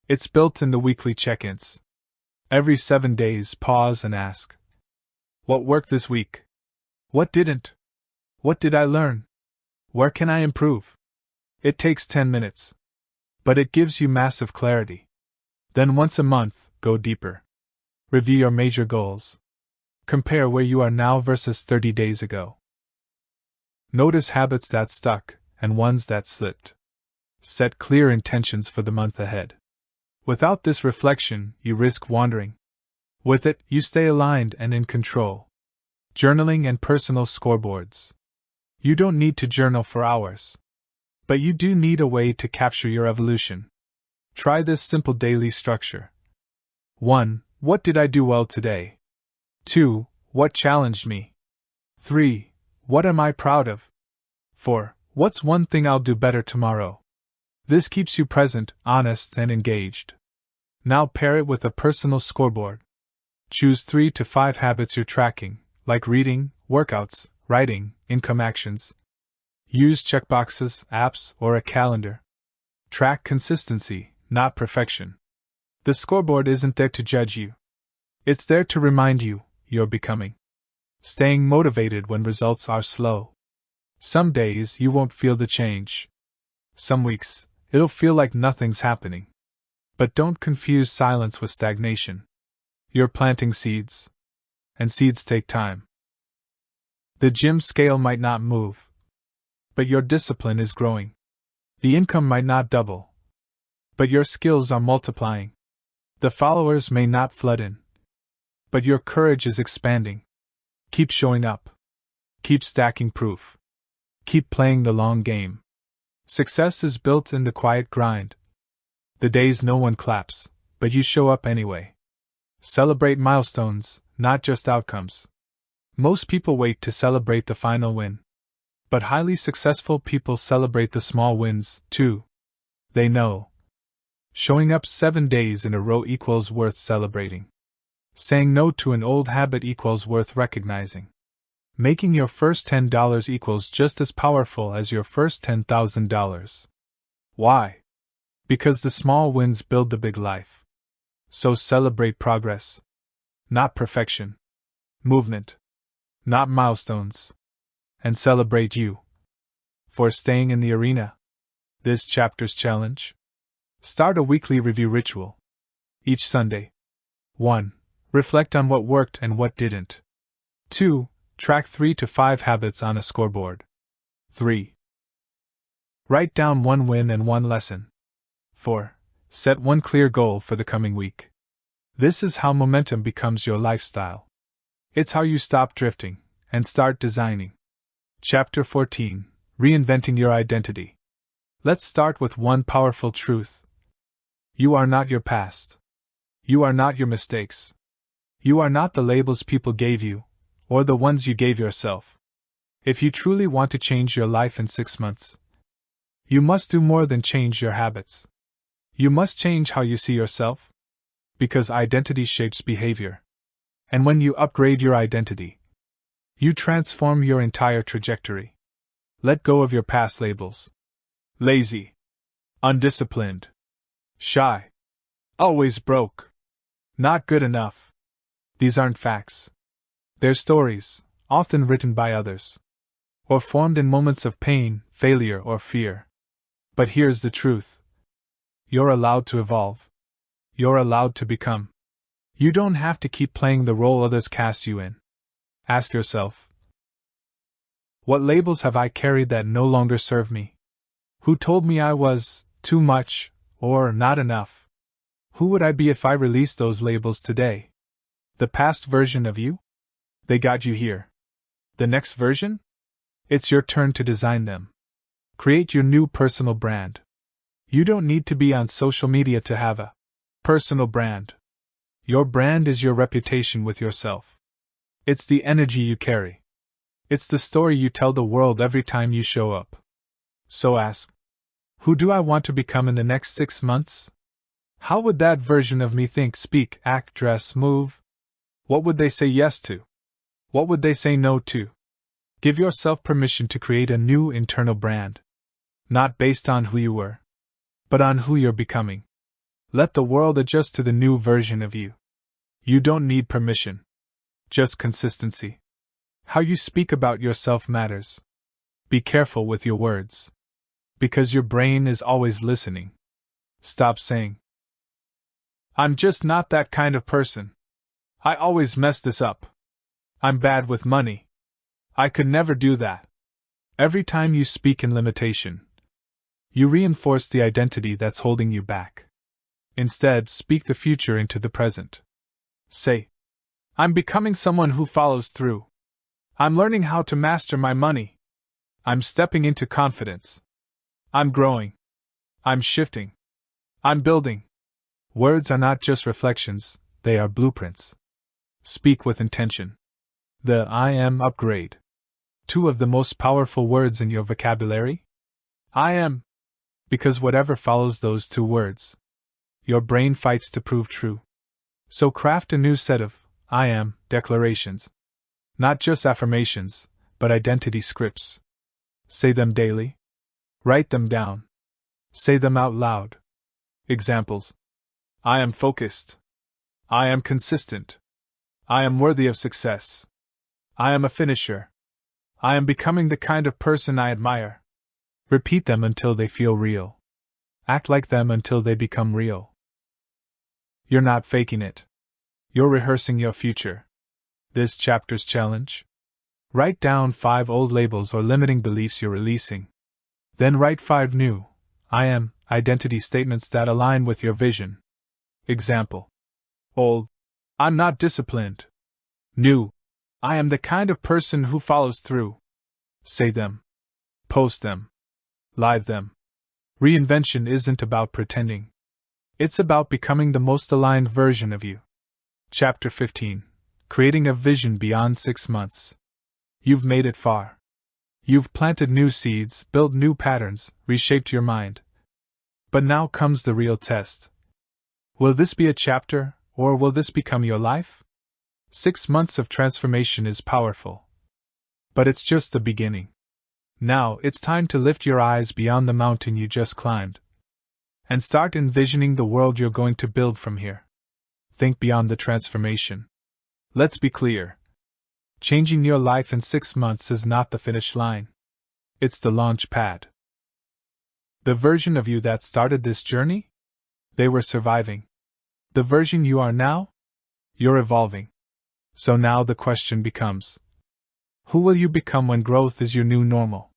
It's built in the weekly check-ins. Every 7 days, pause and ask, what worked this week? What didn't? What did I learn? Where can I improve? It takes 10 minutes. But it gives you massive clarity. Then once a month, go deeper. Review your major goals. Compare where you are now versus 30 days ago. Notice habits that stuck and ones that slipped. Set clear intentions for the month ahead. Without this reflection, you risk wandering. With it, you stay aligned and in control. Journaling and personal scoreboards. You don't need to journal for hours. But you do need a way to capture your evolution. Try this simple daily structure. 1. What did I do well today? 2. What challenged me? 3. What am I proud of? 4. What's one thing I'll do better tomorrow? This keeps you present, honest, and engaged. Now pair it with a personal scoreboard. Choose 3 to 5 habits you're tracking, like reading, workouts, writing, income actions. Use checkboxes, apps, or a calendar. Track consistency, not perfection. The scoreboard isn't there to judge you. It's there to remind you, you're becoming. Staying motivated when results are slow. Some days you won't feel the change. Some weeks, it'll feel like nothing's happening. But don't confuse silence with stagnation. You're planting seeds. And seeds take time. The gym scale might not move, but your discipline is growing. The income might not double, but your skills are multiplying. The followers may not flood in, but your courage is expanding. Keep showing up. Keep stacking proof. Keep playing the long game. Success is built in the quiet grind. The days no one claps, but you show up anyway. Celebrate milestones, not just outcomes. Most people wait to celebrate the final win. But highly successful people celebrate the small wins, too. They know. Showing up 7 days in a row equals worth celebrating. Saying no to an old habit equals worth recognizing. Making your first $10 equals just as powerful as your first $10,000. Why? Because the small wins build the big life. So celebrate progress. Not perfection. Movement. Not milestones. And celebrate you. For staying in the arena. This chapter's challenge. Start a weekly review ritual. Each Sunday. 1. Reflect on what worked and what didn't. 2. Track 3 to 5 habits on a scoreboard. 3. Write down one win and one lesson. 4. Set one clear goal for the coming week. This is how momentum becomes your lifestyle. It's how you stop drifting and start designing. Chapter 14. Reinventing your identity. Let's start with one powerful truth. You are not your past. You are not your mistakes. You are not the labels people gave you, or the ones you gave yourself. If you truly want to change your life in 6 months, you must do more than change your habits. You must change how you see yourself. Because identity shapes behavior. And when you upgrade your identity, you transform your entire trajectory. Let go of your past labels. Lazy. Undisciplined. Shy. Always broke. Not good enough. These aren't facts. They're stories, often written by others. Or formed in moments of pain, failure, or fear. But here's the truth. You're allowed to evolve. You're allowed to become. You don't have to keep playing the role others cast you in. Ask yourself, what labels have I carried that no longer serve me? Who told me I was too much or not enough? Who would I be if I released those labels today? The past version of you? They got you here. The next version? It's your turn to design them. Create your new personal brand. You don't need to be on social media to have a personal brand. Your brand is your reputation with yourself. It's the energy you carry. It's the story you tell the world every time you show up. So ask, who do I want to become in the next 6 months? How would that version of me think, speak, act, dress, move? What would they say yes to? What would they say no to? Give yourself permission to create a new internal brand. Not based on who you were, but on who you're becoming. Let the world adjust to the new version of you. You don't need permission. Just consistency. How you speak about yourself matters. Be careful with your words. Because your brain is always listening. Stop saying, I'm just not that kind of person. I always mess this up. I'm bad with money. I could never do that. Every time you speak in limitation, you reinforce the identity that's holding you back. Instead, speak the future into the present. Say, I'm becoming someone who follows through. I'm learning how to master my money. I'm stepping into confidence. I'm growing. I'm shifting. I'm building. Words are not just reflections, they are blueprints. Speak with intention. The I am upgrade. 2 of the most powerful words in your vocabulary? I am. Because whatever follows those 2 words, your brain fights to prove true. So craft a new set of I am declarations. Not just affirmations, but identity scripts. Say them daily. Write them down. Say them out loud. Examples. I am focused. I am consistent. I am worthy of success. I am a finisher. I am becoming the kind of person I admire. Repeat them until they feel real. Act like them until they become real. You're not faking it. You're rehearsing your future. This chapter's challenge? Write down 5 old labels or limiting beliefs you're releasing. Then write 5 new, I am, identity statements that align with your vision. Example. Old. I'm not disciplined. New. I am the kind of person who follows through. Say them. Post them. Live them. Reinvention isn't about pretending. It's about becoming the most aligned version of you. Chapter 15. Creating a vision beyond 6 months. You've made it far. You've planted new seeds, built new patterns, reshaped your mind. But now comes the real test. Will this be a chapter, or will this become your life? 6 months of transformation is powerful. But it's just the beginning. Now it's time to lift your eyes beyond the mountain you just climbed. And start envisioning the world you're going to build from here. Think beyond the transformation. Let's be clear. Changing your life in 6 months is not the finish line. It's the launch pad. The version of you that started this journey? They were surviving. The version you are now? You're evolving. So now the question becomes: who will you become when growth is your new normal?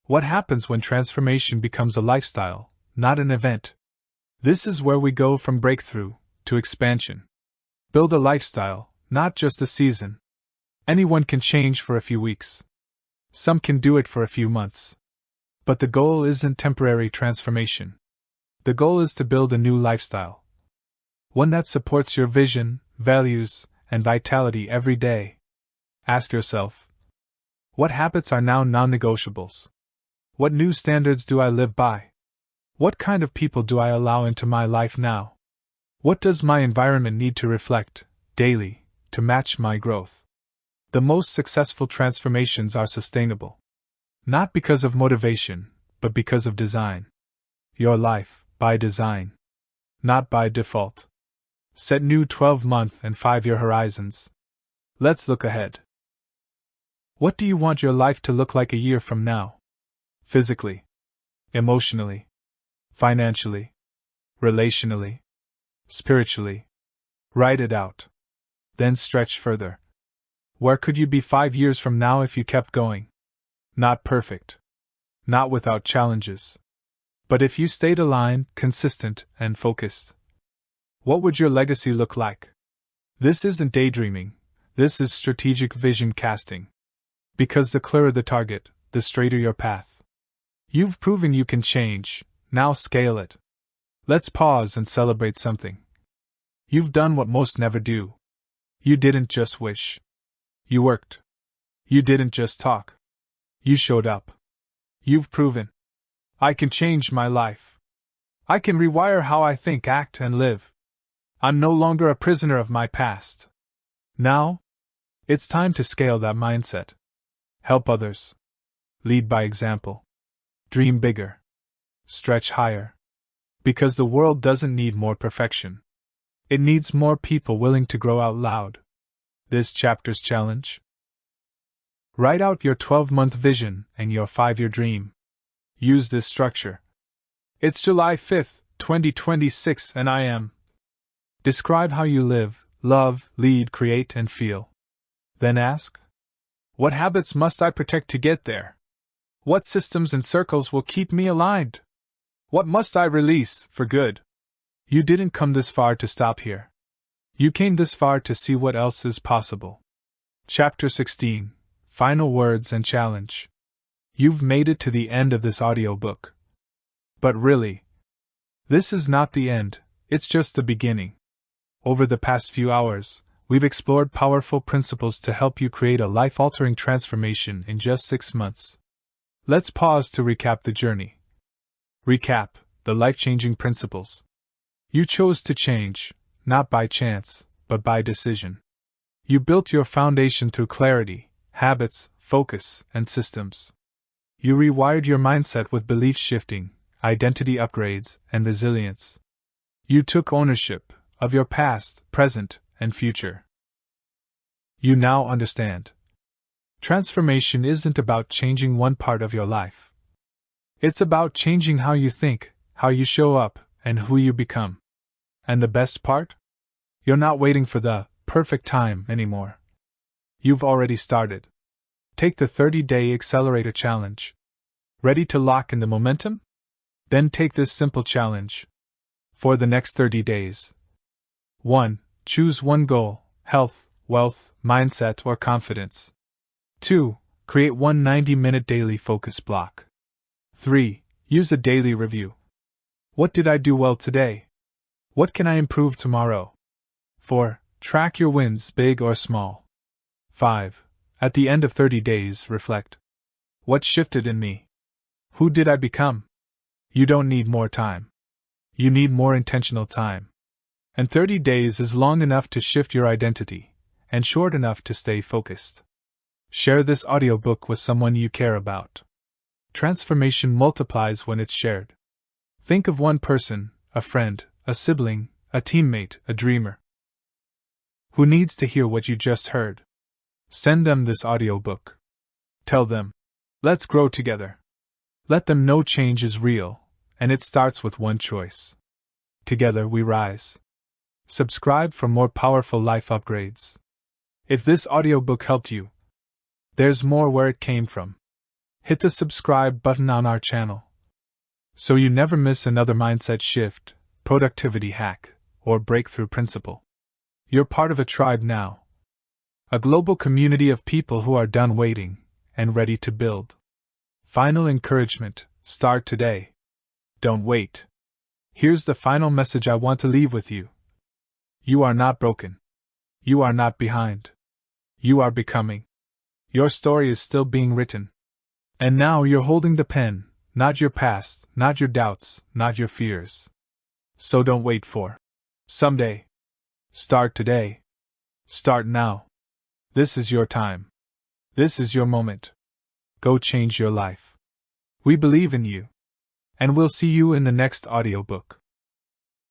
What happens when transformation becomes a lifestyle, not an event? This is where we go from breakthrough to expansion. Build a lifestyle, not just a season. Anyone can change for a few weeks. Some can do it for a few months. But the goal isn't temporary transformation. The goal is to build a new lifestyle. One that supports your vision, values, and vitality every day. Ask yourself, what habits are now non-negotiables? What new standards do I live by? What kind of people do I allow into my life now? What does my environment need to reflect, daily, to match my growth? The most successful transformations are sustainable. Not because of motivation, but because of design. Your life, by design. Not by default. Set new 12-month and 5-year horizons. Let's look ahead. What do you want your life to look like a year from now? Physically, emotionally, financially, relationally, spiritually. Write it out. Then stretch further. Where could you be 5 years from now if you kept going? Not perfect. Not without challenges. But if you stayed aligned, consistent, and focused. What would your legacy look like? This isn't daydreaming. This is strategic vision casting. Because the clearer the target, the straighter your path. You've proven you can change, now scale it. Let's pause and celebrate something. You've done what most never do. You didn't just wish. You worked. You didn't just talk. You showed up. You've proven. I can change my life. I can rewire how I think, act, and live. I'm no longer a prisoner of my past. Now, it's time to scale that mindset. Help others. Lead by example. Dream bigger. Stretch higher. Because the world doesn't need more perfection. It needs more people willing to grow out loud. This chapter's challenge? Write out your 12-month vision and your 5-year dream. Use this structure. It's July 5th, 2026, and I am. Describe how you live, love, lead, create, and feel. Then ask, what habits must I protect to get there? What systems and circles will keep me aligned? What must I release for good? You didn't come this far to stop here. You came this far to see what else is possible. Chapter 16. Final Words and Challenge. You've made it to the end of this audiobook. But really, this is not the end, it's just the beginning. Over the past few hours, we've explored powerful principles to help you create a life-altering transformation in just 6 months. Let's pause to recap the journey. Recap, the life-changing principles. You chose to change, not by chance, but by decision. You built your foundation through clarity, habits, focus, and systems. You rewired your mindset with belief shifting, identity upgrades, and resilience. You took ownership of your past, present, and future. You now understand. Transformation isn't about changing one part of your life. It's about changing how you think, how you show up, and who you become. And the best part? You're not waiting for the perfect time anymore. You've already started. Take the 30-day Accelerator challenge. Ready to lock in the momentum? Then take this simple challenge. For the next 30 days. 1. Choose one goal: health, wealth, mindset, or confidence. 2. Create one 90-minute daily focus block. 3. Use a daily review. What did I do well today? What can I improve tomorrow? 4. Track your wins, big or small. 5. At the end of 30 days, reflect. What shifted in me? Who did I become? You don't need more time. You need more intentional time. And 30 days is long enough to shift your identity, and short enough to stay focused. Share this audiobook with someone you care about. Transformation multiplies when it's shared. Think of one person, a friend, a sibling, a teammate, a dreamer, who needs to hear what you just heard. Send them this audiobook. Tell them, let's grow together. Let them know change is real, and it starts with one choice. Together we rise. Subscribe for more powerful life upgrades. If this audiobook helped you, there's more where it came from. Hit the subscribe button on our channel, so you never miss another mindset shift, productivity hack, or breakthrough principle. You're part of a tribe now. A global community of people who are done waiting and ready to build. Final encouragement: start today. Don't wait. Here's the final message I want to leave with you. You are not broken. You are not behind. You are becoming. Your story is still being written. And now you're holding the pen, not your past, not your doubts, not your fears. So don't wait for someday. Start today. Start now. This is your time. This is your moment. Go change your life. We believe in you. And we'll see you in the next audiobook.